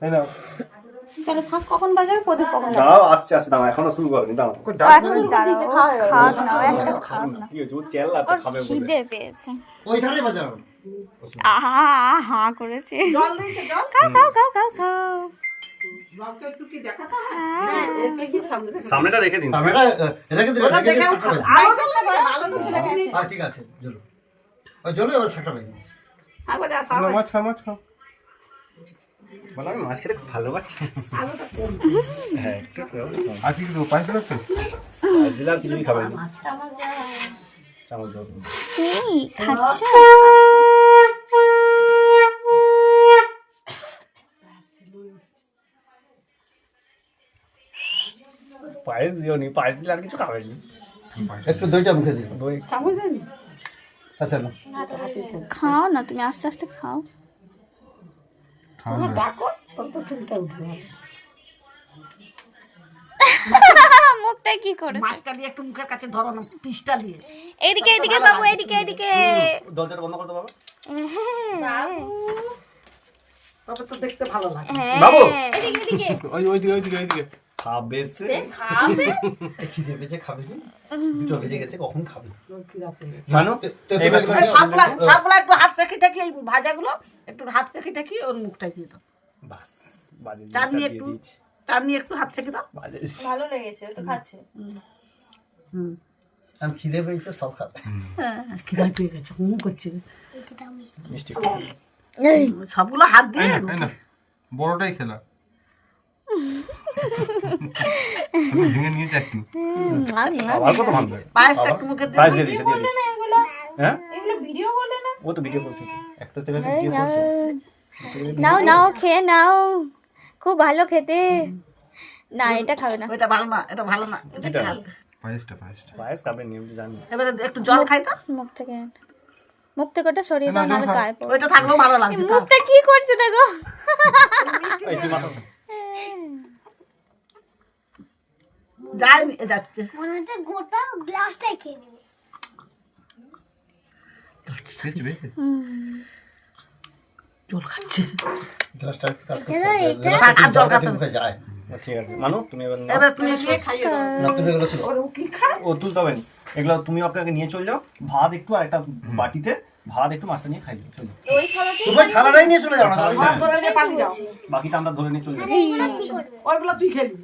এই নাও তাহলে শাক কখন বাজাবে প্রদীপ কখন দাও আসছে দাও এখনো শুরু করনি দাও এখন দিতে খাওয়া না একটা খাওয়া না কি হচ্ছে ও চেল্লাতে খাবে বলে খিদে পেয়েছে ওইখানে বাজাও আহা হা করেছে জল দিতে জল খাও খাও খাও খাও খাও বাবকে একটু কি দেখাতে সামনেটা রেখে দিন আমরা রেখে দিন রেখে দিন আলো দিতে পারো আলো কিছু দেখানি হ্যাঁ ঠিক আছে চলো ওই চলো এবার শাকটা বাজি আলো যা মাছ খাও বলো আমি মাছ খেতে খুব ভালোবাসি হ্যাঁ একটু আর কি দেবো পাঁচ দিলাম তো পাঁচ দিলাম কিছুই খাবে না চামচ দাও এই খাচ্ছ পায়েস দিও নি পায়েস দিলে আর কিছু খাবে না একটু দইটা মুখে দিও দই চামচ দেনি আচ্ছা না খাও না তুমি আস্তে আস্তে খাও ডাকো তোর তো চুলটা উঠবে মুখটা কি করেছে মাছটা দিয়ে একটু মুখের কাছে ধরো না পিসটা দিয়ে এইদিকে এইদিকে বাবু এইদিকে এইদিকে দরজাটা বন্ধ করতে বাবা তবে তো দেখতে ভালো লাগে বাবু এদিকে এদিকে ওইদিকে খাবে সে খাবে খিদে পেয়েছে খাবে না দুটো বেজে গেছে কখন খাবে মানু সাপলা একটু হাত রেখে থাকি এই ভাজাগুলো একটু হাত রেখে থাকি ওর মুখটা দিয়ে দাও বাস বাজে চাটনি একটু চাটনি একটু হাত রেখে দাও বাজে ভালো লেগেছে ও তো খাচ্ছে আমি খিদে পেয়েছে সব খাবে খিদা পেয়ে গেছে হুম করছে মিষ্টি সবগুলো হাত দিয়ে বড়টাই খেলা ভেঙে নিয়ে চাটনি আবার কত ভালো লাগে পায়েসটা একটু মুখে দিয়ে পায়েস দিয়ে দিয়েছে হ্যাঁ এগুলো ভিডিও বলে না ও তো ভিডিও করছে একটা থেকে ভিডিও করছে নাও নাও খেয়ে নাও খুব ভালো খেতে না এটা খাবে না ওইটা ভালো না এটা ভালো না এটা এটা খাবে। পায়েসটা পায়েস খাবে নিয়ম তো জানি এবারে একটু জল খাই তো মুখ থেকে ওটা সরিয়ে দাও নাহলে গায়ে পড়বে ওইটা থাকলেও ভালো লাগছে তো। মুখটা কি করছে দেখো এই তুই মাথা যায়নি এ যাচ্ছে মনে হচ্ছে গোটা গ্লাসটাই খেয়ে নেবে জল খাচ্ছে গ্লাসটা আর জল খাতে মুখে যায় ঠিক আছে মানু তুমি এবার নাও। এবার তুমি খেয়ে খাইয়ে দাও না তুমি এগুলো ছিল ওর ও কি খায় ও তুলতে হবে না এগুলো তুমি ওকে আগে নিয়ে চলে যাও ভাত একটু আর একটা বাটিতে ভাত একটু মাছটা নিয়ে খাই দিও চলো ওই খাবারটা তুমি থালাটাই নিয়ে চলে যাও না ধরে নিয়ে পানি যাও বাকিটা আমরা ধরে নিয়ে চলে যাবো এইগুলো কি করবে ওইগুলো তুই খেলি